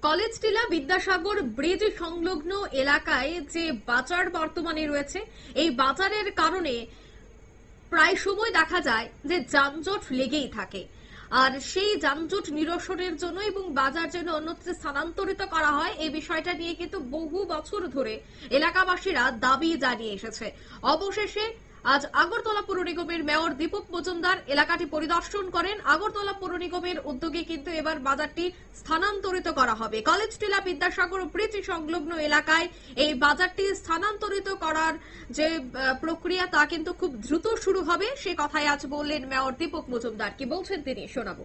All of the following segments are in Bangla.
কলেজ টিলা বিদ্যাসাগর ব্রিজ সংলগ্ন এলাকায় যে বাজার বর্তমানে রয়েছে, এই বাজারের কারণে প্রায় সময় দেখা যায় যে যানজট লেগেই থাকে। আর সেই যানজট নিরসনের জন্য এবং বাজার যেন অন্যত্র স্থানান্তরিত করা হয়, এই বিষয়টা নিয়ে কিন্তু বহু বছর ধরে এলাকাবাসীরা দাবি জানিয়ে এসেছে। অবশেষে আজ আগরতলা পৌর নিগমের মেয়র দীপক মজুমদার এলাকাটি পরিদর্শন করেন। আগরতলা পৌর নিগমের উদ্যোগে কিন্তু এবার বাজারটি স্থানান্তরিত করা হবে। কলেজ টিলা বিদ্যাসাগর ব্রিজ সংলগ্ন এলাকায় এই বাজারটি স্থানান্তরিত করার যে প্রক্রিয়া তা কিন্তু খুব দ্রুত শুরু হবে, সে কথাই আজ বললেন মেয়র দীপক মজুমদার। কি বলছেন তিনি, শোনাবো।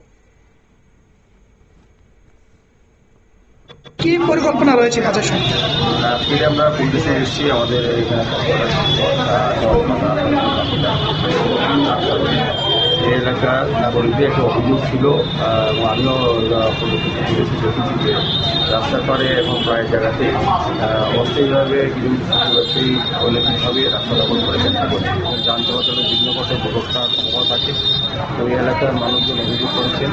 কি পরিকল্পনা রয়েছে কাজের সঙ্গে? আজকে আমরা পুলিশে এসেছি আমাদের এখানে এই এলাকার নাগরিকদের একটা অভিযোগ ছিল এবং আমিও পুলিশে দেখেছি যে রাস্তার পাড়ে এবং প্রায় জায়গাতে অস্থায়ীভাবে কিছু ব্যবসায়ী অনৈতিকভাবে রাস্তা দখল করে চেষ্টা করছে। যান চলাচলের বিঘ্ন ঘটে, দুর্ঘটনার সম্ভাবনা থাকে। তো এই এলাকার মানুষজন অভিযোগ করেছেন,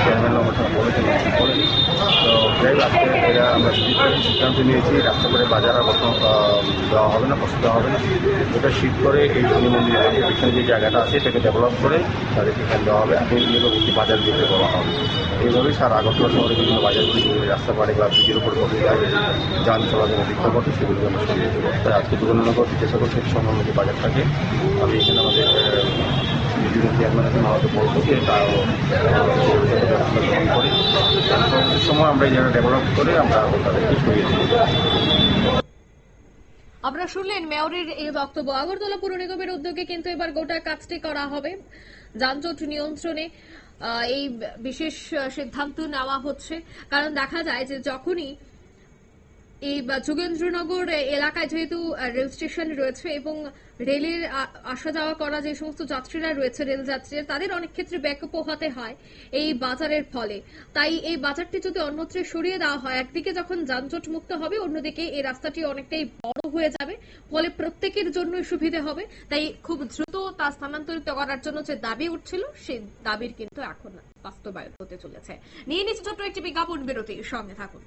চেয়ারম্যান আমার বলেছেন করেন। তো যাই আজকে এরা আমরা সিদ্ধান্ত নিয়েছি রাস্তা করে বাজার আর কখনো দেওয়া হবে না, বসে দেওয়া হবে না। ওটা শিফট করে এই শনি মন্দিরের পিছনে যে জায়গাটা আছে এটাকে ডেভেলপ করে তাদেরকে এখানে দেওয়া হবে। এখন নিকটবর্তী বাজার দিতে বলা হবে। এইভাবেই সারা আগরতলা শহরে বিভিন্ন বাজারগুলি রাস্তা পাড়ে বা ব্রিজের উপরে যান চলাচলের বিক্ষোভ ঘটে, সেগুলি আমরা সরিয়ে দেবো। তাই আজকে যোগানগর বিদ্যাসাগর থেকে সংলগ্ন যে বাজার থাকে, আমি এখানে আমাদের চেয়ারম্যান এখন আমাদের বলবো যে তাও গ্রহণ করে পরবর্তী সময় আমরা এই জায়গা ডেভেলপ করে আমরা তাদেরকে সরিয়ে দেবো। আপনারা শুনলেন মেয়রের এই বক্তব্য। আগরতলা পৌর নিগমের উদ্যোগে কিন্তু এবার গোটা কাজটি করা হবে। যানজট নিয়ন্ত্রণে এই বিশেষ সিদ্ধান্ত নেওয়া হচ্ছে, কারণ দেখা যায় যে যখনই এই যোগেন্দ্রনগর এলাকায় যেহেতু রেল স্টেশন রয়েছে এবং রেলের আসা যাওয়া করা যে সমস্ত যাত্রীরা রয়েছে, রেল যাত্রীরা, তাদের অনেক ক্ষেত্রে ব্যাকআপ পোহাতে হয় এই বাজারের ফলে। তাই এই বাজারটি যদি অন্যত্র সরিয়ে দেওয়া হয়, একদিকে যখন যানজট মুক্ত হবে, অন্যদিকে এই রাস্তাটি অনেকটাই বড় হয়ে যাবে, ফলে প্রত্যেকের জন্যই সুবিধা হবে। তাই খুব দ্রুত তা স্থানান্তরিত করার জন্য যে দাবি উঠছিল, সেই দাবির কিন্তু এখন বাস্তবায়ন হতে চলেছে। নিয়ে নিচ্ছে ছোট্ট একটি বিজ্ঞাপন বিরতি, সঙ্গে থাকুন।